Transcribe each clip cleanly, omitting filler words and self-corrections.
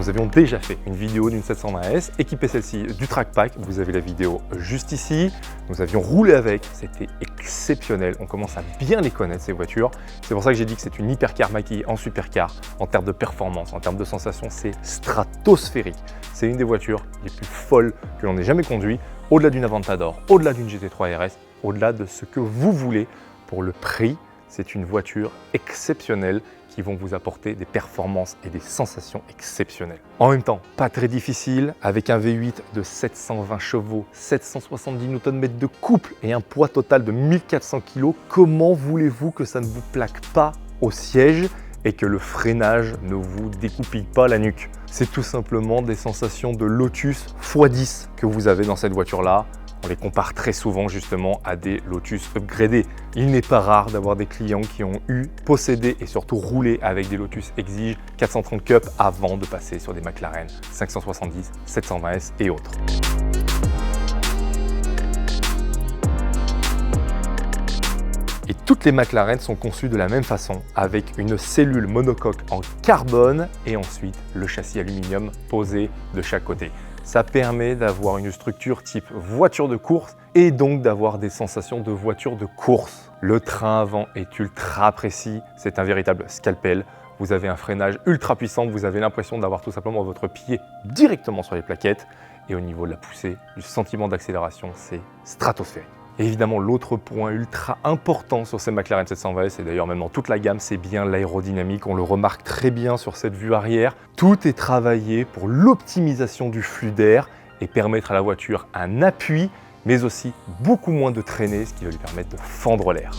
nous avions déjà fait une vidéo d'une 720S, équipée celle-ci du Trackpack, vous avez la vidéo juste ici. Nous avions roulé avec, c'était exceptionnel, on commence à bien les connaître ces voitures. C'est pour ça que j'ai dit que c'est une hypercar maquillée en supercar. En termes de performance, en termes de sensation, c'est stratosphérique. C'est une des voitures les plus folles que l'on ait jamais conduit, au-delà d'une Aventador, au-delà d'une GT3 RS, au-delà de ce que vous voulez. Pour le prix, c'est une voiture exceptionnelle qui vont vous apporter des performances et des sensations exceptionnelles. En même temps, pas très difficile, avec un V8 de 720 chevaux, 770 Nm de couple et un poids total de 1400 kg, comment voulez-vous que ça ne vous plaque pas au siège et que le freinage ne vous découpille pas la nuque? C'est tout simplement des sensations de Lotus x10 que vous avez dans cette voiture-là. On les compare très souvent justement à des Lotus upgradés. Il n'est pas rare d'avoir des clients qui ont possédé et surtout roulé avec des Lotus Exige 430 Cup avant de passer sur des McLaren 570, 720S et autres. Et toutes les McLaren sont conçues de la même façon, avec une cellule monocoque en carbone et ensuite le châssis aluminium posé de chaque côté. Ça permet d'avoir une structure type voiture de course et donc d'avoir des sensations de voiture de course. Le train avant est ultra précis, c'est un véritable scalpel. Vous avez un freinage ultra puissant, vous avez l'impression d'avoir tout simplement votre pied directement sur les plaquettes. Et au niveau de la poussée, du sentiment d'accélération, c'est stratosphérique. Et évidemment, l'autre point ultra important sur ces McLaren 720S, et d'ailleurs même dans toute la gamme, c'est bien l'aérodynamique. On le remarque très bien sur cette vue arrière. Tout est travaillé pour l'optimisation du flux d'air et permettre à la voiture un appui, mais aussi beaucoup moins de traînée, ce qui va lui permettre de fendre l'air.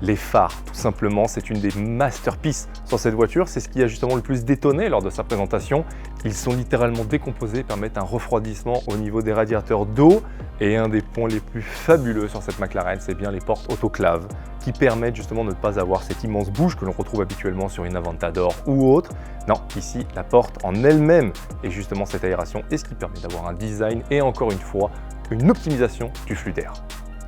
Les phares, tout simplement, c'est une des masterpieces sur cette voiture. C'est ce qui a justement le plus détonné lors de sa présentation. Ils sont littéralement décomposés, permettent un refroidissement au niveau des radiateurs d'eau. Et un des points les plus fabuleux sur cette McLaren, c'est bien les portes autoclaves qui permettent justement de ne pas avoir cette immense bouche que l'on retrouve habituellement sur une Aventador ou autre. Non, ici, la porte en elle-même est justement cette aération et ce qui permet d'avoir un design et encore une fois, une optimisation du flux d'air.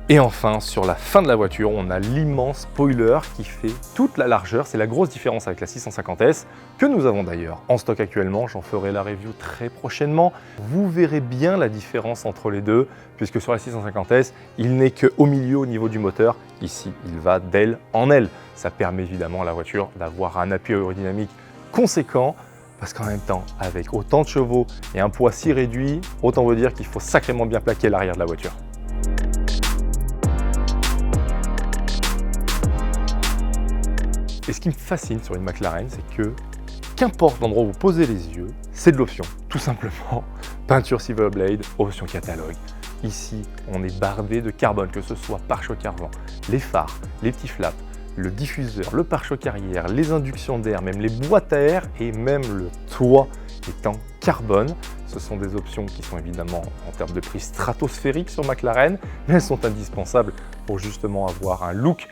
Et enfin, sur la fin de la voiture, on a l'immense spoiler qui fait toute la largeur. C'est la grosse différence avec la 650S, que nous avons d'ailleurs en stock actuellement. J'en ferai la review très prochainement. Vous verrez bien la différence entre les deux, puisque sur la 650S, il n'est qu'au milieu au niveau du moteur. Ici, il va d'aile en aile. Ça permet évidemment à la voiture d'avoir un appui aérodynamique conséquent, parce qu'en même temps, avec autant de chevaux et un poids si réduit, autant vous dire qu'il faut sacrément bien plaquer l'arrière de la voiture. Et ce qui me fascine sur une McLaren, c'est que qu'importe l'endroit où vous posez les yeux, c'est de l'option. Tout simplement, peinture Silverblade, option catalogue. Ici, on est bardé de carbone, que ce soit pare-choc avant, les phares, les petits flaps, le diffuseur, le pare-choc arrière, les inductions d'air, même les boîtes à air et même le toit est en carbone. Ce sont des options qui sont évidemment en termes de prix stratosphériques sur McLaren, mais elles sont indispensables pour justement avoir un look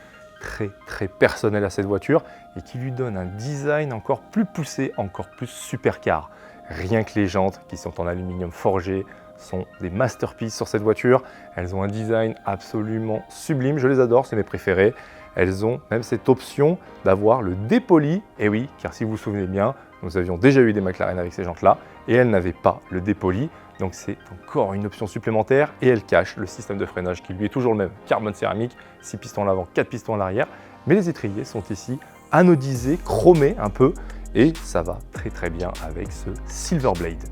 très personnel à cette voiture et qui lui donne un design encore plus poussé, encore plus supercar. Rien que les jantes qui sont en aluminium forgé sont des masterpieces sur cette voiture. Elles ont un design absolument sublime, je les adore, c'est mes préférés. Elles ont même cette option d'avoir le dépoli, et oui, car si vous vous souvenez bien, nous avions déjà eu des McLaren avec ces jantes-là et elles n'avaient pas le dépoli. Donc c'est encore une option supplémentaire et elle cache le système de freinage qui lui est toujours le même, carbone céramique, 6 pistons à l'avant, 4 pistons à l'arrière. Mais les étriers sont ici anodisés, chromés un peu et ça va très bien avec ce Silverblade.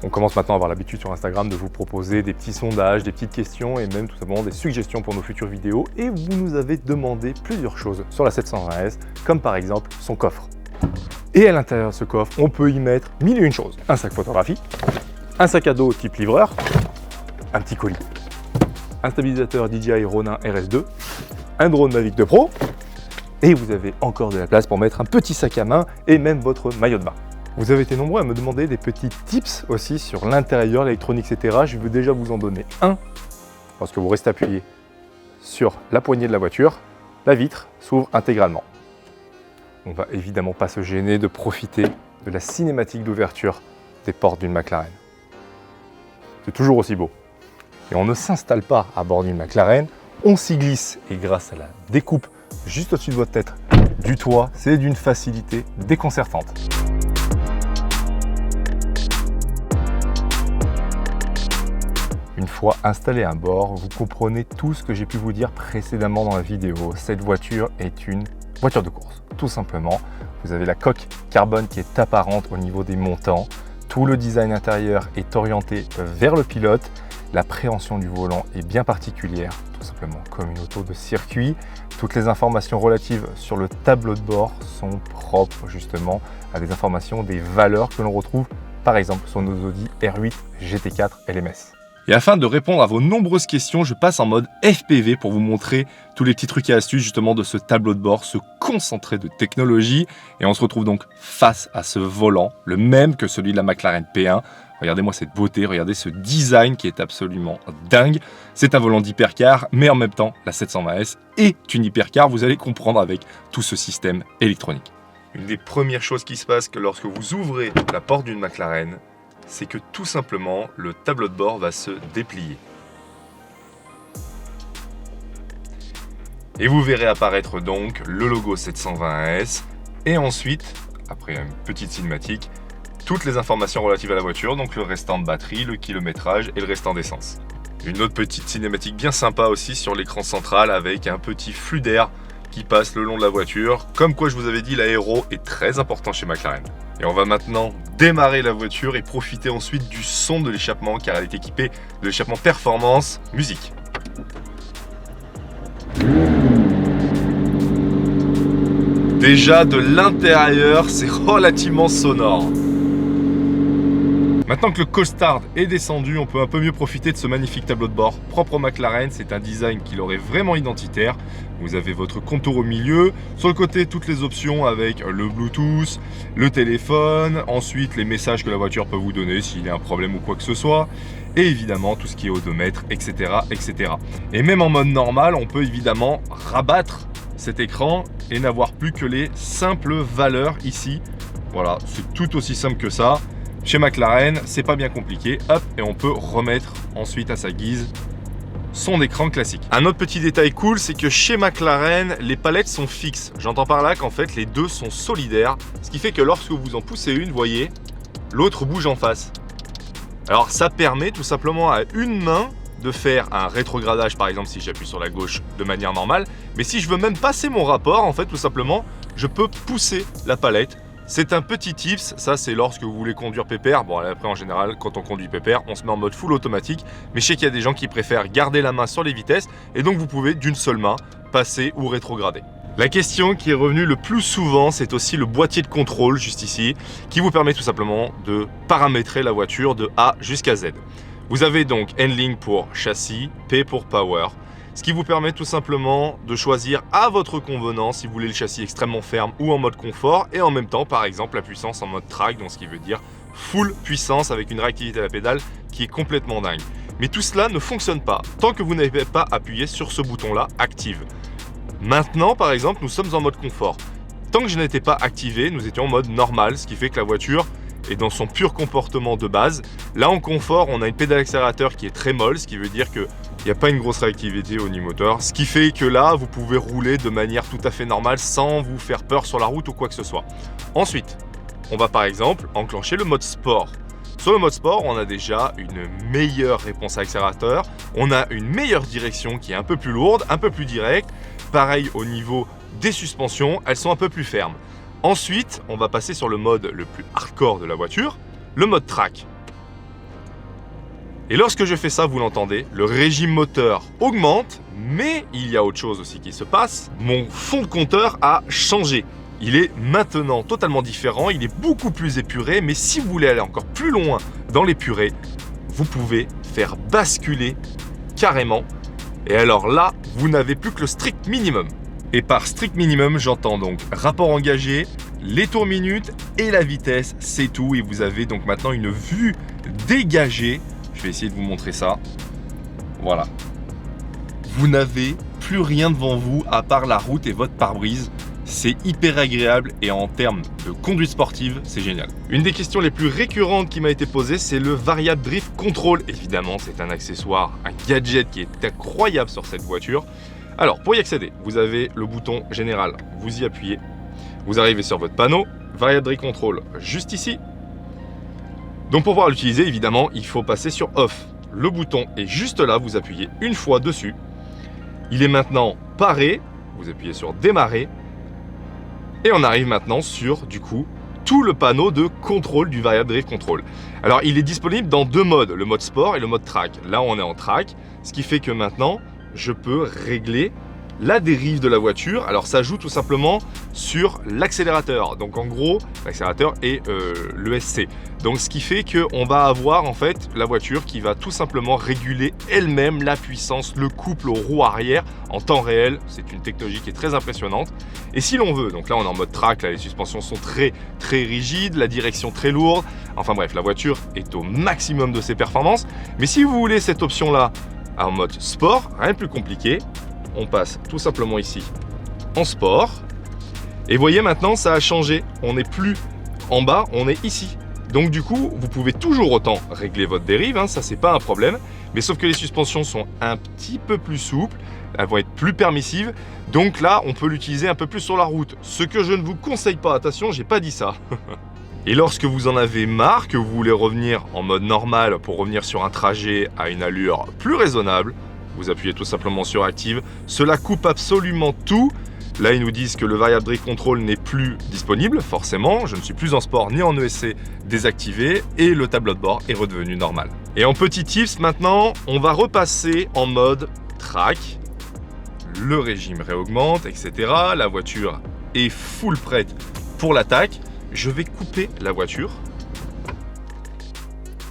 On commence maintenant à avoir l'habitude sur Instagram de vous proposer des petits sondages, des petites questions et même tout simplement des suggestions pour nos futures vidéos. Et vous nous avez demandé plusieurs choses sur la 720S, comme par exemple son coffre. Et à l'intérieur de ce coffre, on peut y mettre mille et une choses. Un sac photographie, un sac à dos type livreur, un petit colis, un stabilisateur DJI Ronin RS2, un drone Mavic 2 Pro, et vous avez encore de la place pour mettre un petit sac à main et même votre maillot de bain. Vous avez été nombreux à me demander des petits tips aussi sur l'intérieur, l'électronique, etc. Je vais déjà vous en donner un. Lorsque vous restez appuyé sur la poignée de la voiture, la vitre s'ouvre intégralement. On ne va évidemment pas se gêner de profiter de la cinématique d'ouverture des portes d'une McLaren. C'est toujours aussi beau. Et on ne s'installe pas à bord d'une McLaren, on s'y glisse et grâce à la découpe juste au-dessus de votre tête du toit, c'est d'une facilité déconcertante. Une fois installé à bord, vous comprenez tout ce que j'ai pu vous dire précédemment dans la vidéo. Cette voiture est une voiture de course, tout simplement. Vous avez la coque carbone qui est apparente au niveau des montants. Tout le design intérieur est orienté vers le pilote. La préhension du volant est bien particulière, tout simplement comme une auto de circuit. Toutes les informations relatives sur le tableau de bord sont propres justement à des informations, des valeurs que l'on retrouve par exemple sur nos Audi R8 GT4 LMS. Et afin de répondre à vos nombreuses questions, je passe en mode FPV pour vous montrer tous les petits trucs et astuces justement de ce tableau de bord, ce concentré de technologie. Et on se retrouve donc face à ce volant, le même que celui de la McLaren P1. Regardez-moi cette beauté, regardez ce design qui est absolument dingue. C'est un volant d'hypercar, mais en même temps, la 720S est une hypercar, vous allez comprendre avec tout ce système électronique. Une des premières choses qui se passe que lorsque vous ouvrez la porte d'une McLaren, c'est que tout simplement, le tableau de bord va se déplier. Et vous verrez apparaître donc le logo 720S et ensuite, après une petite cinématique, toutes les informations relatives à la voiture, donc le restant de batterie, le kilométrage et le restant d'essence. Une autre petite cinématique bien sympa aussi sur l'écran central avec un petit flux d'air qui passe le long de la voiture. Comme quoi je vous avais dit, l'aéro est très important chez McLaren. Et on va maintenant démarrer la voiture et profiter ensuite du son de l'échappement car elle est équipée de l'échappement performance musique. Déjà de l'intérieur, c'est relativement sonore. Maintenant que le costard est descendu, on peut un peu mieux profiter de ce magnifique tableau de bord propre au McLaren. C'est un design qui leur est vraiment identitaire. Vous avez votre contour au milieu, sur le côté toutes les options avec le Bluetooth, le téléphone, ensuite les messages que la voiture peut vous donner s'il y a un problème ou quoi que ce soit, et évidemment tout ce qui est odomètre, etc., etc. Et même en mode normal, on peut évidemment rabattre cet écran et n'avoir plus que les simples valeurs ici. Voilà, c'est tout aussi simple que ça. Chez McLaren, c'est pas bien compliqué, hop, et on peut remettre ensuite à sa guise son écran classique. Un autre petit détail cool, c'est que chez McLaren, les palettes sont fixes. J'entends par là qu'en fait, les deux sont solidaires, ce qui fait que lorsque vous en poussez une, vous voyez, l'autre bouge en face. Alors ça permet tout simplement à une main de faire un rétrogradage, par exemple si j'appuie sur la gauche de manière normale, mais si je veux même passer mon rapport, en fait, tout simplement, je peux pousser la palette. C'est un petit tips, ça c'est lorsque vous voulez conduire pépère. Bon, après en général, quand on conduit pépère, on se met en mode full automatique. Mais je sais qu'il y a des gens qui préfèrent garder la main sur les vitesses et donc vous pouvez d'une seule main passer ou rétrograder. La question qui est revenue le plus souvent, c'est aussi le boîtier de contrôle juste ici, qui vous permet tout simplement de paramétrer la voiture de A jusqu'à Z. Vous avez donc N-Link pour châssis, P pour power. Ce qui vous permet tout simplement de choisir à votre convenance si vous voulez le châssis extrêmement ferme ou en mode confort et en même temps par exemple la puissance en mode track, donc ce qui veut dire full puissance avec une réactivité à la pédale qui est complètement dingue. Mais tout cela ne fonctionne pas tant que vous n'avez pas appuyé sur ce bouton là, active. Maintenant par exemple nous sommes en mode confort. Tant que je n'étais pas activé, nous étions en mode normal, ce qui fait que la voiture est dans son pur comportement de base. Là en confort, on a une pédale accélérateur qui est très molle, ce qui veut dire que il n'y a pas une grosse réactivité au niveau moteur, ce qui fait que là, vous pouvez rouler de manière tout à fait normale sans vous faire peur sur la route ou quoi que ce soit. Ensuite, on va par exemple enclencher le mode sport. Sur le mode sport, on a déjà une meilleure réponse à l'accélérateur, on a une meilleure direction qui est un peu plus lourde, un peu plus directe. Pareil au niveau des suspensions, elles sont un peu plus fermes. Ensuite, on va passer sur le mode le plus hardcore de la voiture, le mode track. Et lorsque je fais ça, vous l'entendez, le régime moteur augmente, mais il y a autre chose aussi qui se passe. Mon fond de compteur a changé. Il est maintenant totalement différent, il est beaucoup plus épuré, mais si vous voulez aller encore plus loin dans l'épuré, vous pouvez faire basculer carrément. Et alors là, vous n'avez plus que le strict minimum. Et par strict minimum, j'entends donc rapport engagé, les tours minutes et la vitesse, c'est tout. Et vous avez donc maintenant une vue dégagée. Je vais essayer de vous montrer ça. Voilà. Vous n'avez plus rien devant vous à part la route et votre pare-brise. C'est hyper agréable et en termes de conduite sportive, c'est génial. Une des questions les plus récurrentes qui m'a été posée, c'est le Variable Drift Control. Évidemment, c'est un accessoire, un gadget qui est incroyable sur cette voiture. Alors, pour y accéder, vous avez le bouton général, vous y appuyez Vous arrivez sur votre panneau, variable drive control juste ici. Donc pour pouvoir l'utiliser, évidemment, il faut passer sur off. Le bouton est juste là, vous appuyez une fois dessus. Il est maintenant paré, vous appuyez sur démarrer. Et on arrive maintenant sur, du coup, tout le panneau de contrôle du variable drive control. Alors il est disponible dans deux modes, le mode sport et le mode track. Là on est en track, ce qui fait que maintenant je peux régler la dérive de la voiture. Alors ça joue tout simplement sur l'accélérateur. Donc en gros, l'accélérateur est l'ESC. Donc ce qui fait qu'on va avoir en fait la voiture qui va tout simplement réguler elle-même la puissance, le couple aux roues arrière en temps réel. C'est une technologie qui est très impressionnante. Et si l'on veut, donc là on est en mode track, là les suspensions sont très rigides, la direction très lourde. Enfin bref, la voiture est au maximum de ses performances. Mais si vous voulez cette option là en mode sport, rien de plus compliqué. On passe tout simplement ici en sport. Et voyez maintenant ça a changé. On n'est plus en bas, on est ici. Donc du coup, vous pouvez toujours autant régler votre dérive, hein, ça c'est pas un problème. Mais sauf que les suspensions sont un petit peu plus souples, elles vont être plus permissives. Donc là, on peut l'utiliser un peu plus sur la route. Ce que je ne vous conseille pas, attention, j'ai pas dit ça. Et lorsque vous en avez marre, que vous voulez revenir en mode normal pour revenir sur un trajet à une allure plus raisonnable, vous appuyez tout simplement sur Active. Cela coupe absolument tout. Là, ils nous disent que le variable drive control n'est plus disponible, forcément. Je ne suis plus en sport ni en ESC désactivé et le tableau de bord est redevenu normal. Et en petit tips, maintenant, on va repasser en mode track. Le régime réaugmente, etc. La voiture est full prête pour l'attaque. Je vais couper la voiture.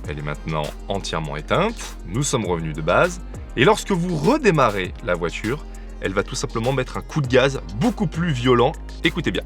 Elle est maintenant entièrement éteinte. Nous sommes revenus de base. Et lorsque vous redémarrez la voiture, elle va tout simplement mettre un coup de gaz beaucoup plus violent. Écoutez bien.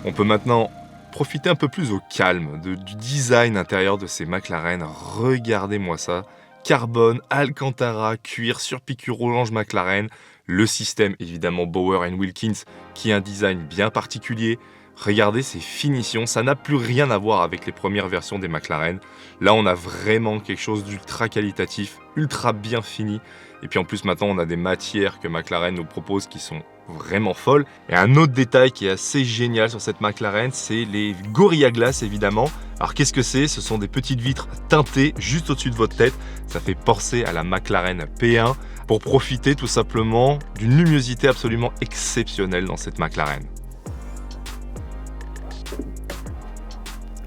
On peut maintenant profiter un peu plus au calme du design intérieur de ces McLaren. Regardez-moi ça. Carbone, Alcantara, cuir, surpiqûre orange McLaren. Le système évidemment Bauer & Wilkins qui a un design bien particulier. Regardez ces finitions, ça n'a plus rien à voir avec les premières versions des McLaren. Là on a vraiment quelque chose d'ultra qualitatif, ultra bien fini. Et puis en plus maintenant on a des matières que McLaren nous propose qui sont vraiment folles. Et un autre détail qui est assez génial sur cette McLaren, c'est les Gorilla Glass évidemment. Alors qu'est-ce que c'est? Ce sont des petites vitres teintées juste au-dessus de votre tête. Ça fait penser à la McLaren P1 pour profiter tout simplement d'une luminosité absolument exceptionnelle dans cette McLaren.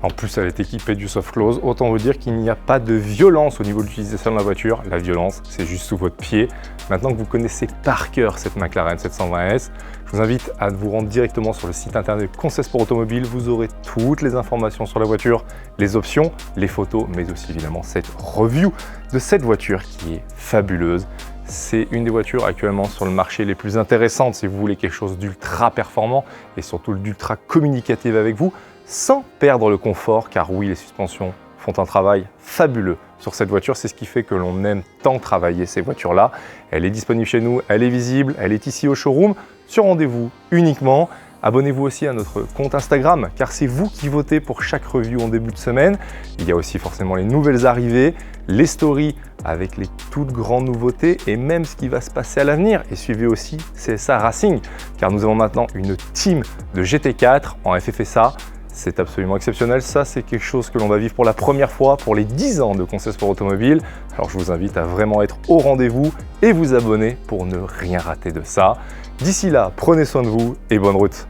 En plus, elle est équipée du soft close. Autant vous dire qu'il n'y a pas de violence au niveau de l'utilisation de la voiture. La violence, c'est juste sous votre pied. Maintenant que vous connaissez par cœur cette McLaren 720S, je vous invite à vous rendre directement sur le site internet Conseil Sport Automobile. Vous aurez toutes les informations sur la voiture, les options, les photos, mais aussi évidemment cette review de cette voiture qui est fabuleuse. C'est une des voitures actuellement sur le marché les plus intéressantes si vous voulez quelque chose d'ultra performant et surtout d'ultra communicatif avec vous, sans perdre le confort, car oui, les suspensions font un travail fabuleux sur cette voiture. C'est ce qui fait que l'on aime tant travailler ces voitures-là. Elle est disponible chez nous, elle est visible, elle est ici au showroom, sur rendez-vous uniquement. Abonnez-vous aussi à notre compte Instagram, car c'est vous qui votez pour chaque review en début de semaine. Il y a aussi forcément les nouvelles arrivées, les stories avec les toutes grandes nouveautés et même ce qui va se passer à l'avenir. Et suivez aussi CSA Racing, car nous avons maintenant une team de GT4 en FFSA. C'est absolument exceptionnel, ça c'est quelque chose que l'on va vivre pour la première fois pour les 10 ans de Conseil Sport Automobile. Alors je vous invite à vraiment être au rendez-vous et vous abonner pour ne rien rater de ça. D'ici là, prenez soin de vous et bonne route.